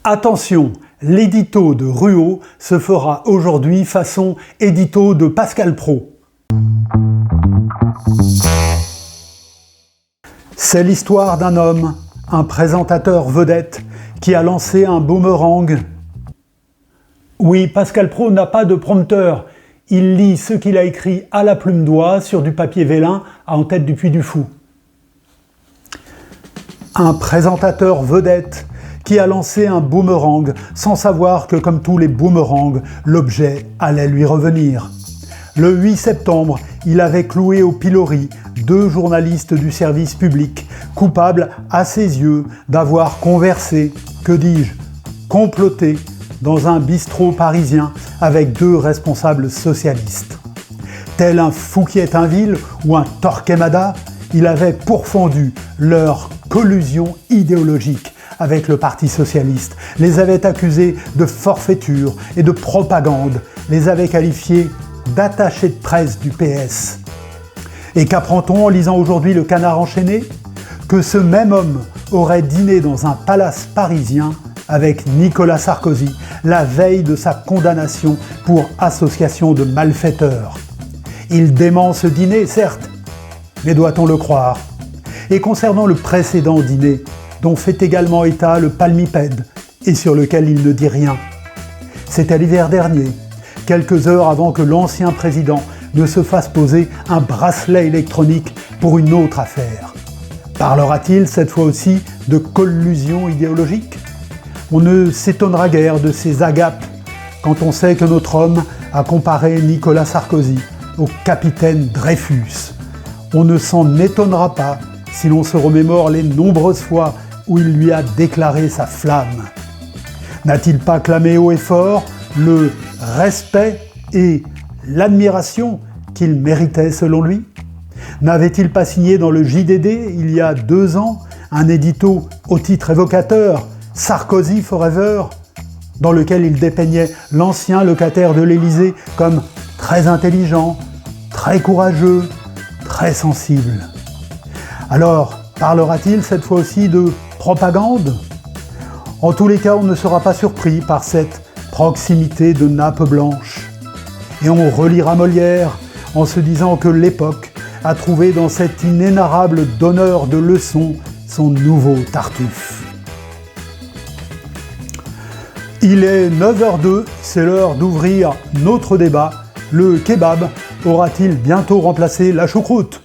Attention, l'édito de Ruot se fera aujourd'hui façon édito de Pascal Praud. C'est l'histoire d'un homme, un présentateur vedette, qui a lancé un boomerang. Oui, Pascal Praud n'a pas de prompteur. Il lit ce qu'il a écrit à la plume d'oie sur du papier vélin à en tête du Puy du Fou. Un présentateur vedette qui a lancé un boomerang sans savoir que, comme tous les boomerangs, l'objet allait lui revenir. Le 8 septembre, il avait cloué au pilori 2 journalistes du service public, coupables à ses yeux d'avoir conversé, que dis-je, comploté, dans un bistrot parisien avec 2 responsables socialistes. Tel un Fouquier-Tinville ou un Torquemada, il avait pourfendu leur collusion idéologique avec le Parti socialiste, les avait accusés de forfaiture et de propagande, les avait qualifiés d'attachés de presse du PS. Et qu'apprend-on en lisant aujourd'hui Le Canard enchaîné? Que ce même homme aurait dîné dans un palace parisien avec Nicolas Sarkozy la veille de sa condamnation pour association de malfaiteurs. Il dément ce dîner, certes, mais doit-on le croire? Et concernant le précédent dîner, dont fait également état le palmipède, et sur lequel il ne dit rien. C'était l'hiver dernier, quelques heures avant que l'ancien président ne se fasse poser un bracelet électronique pour une autre affaire. Parlera-t-il cette fois aussi de collusion idéologique? On ne s'étonnera guère de ces agapes quand on sait que notre homme a comparé Nicolas Sarkozy au capitaine Dreyfus. On ne s'en étonnera pas si l'on se remémore les nombreuses fois où il lui a déclaré sa flamme. N'a-t-il pas clamé haut et fort le respect et l'admiration qu'il méritait selon lui? N'avait-il pas signé dans le JDD, il y a 2 ans, un édito au titre évocateur « Sarkozy Forever », dans lequel il dépeignait l'ancien locataire de l'Élysée comme très intelligent, très courageux, très sensible? Alors, parlera-t-il cette fois aussi de propagande? En tous les cas, on ne sera pas surpris par cette proximité de nappe blanche. Et on relira Molière en se disant que l'époque a trouvé dans cet inénarrable donneur de leçons son nouveau Tartuffe. Il est 9h02, c'est l'heure d'ouvrir notre débat. Le kebab aura-t-il bientôt remplacé la choucroute?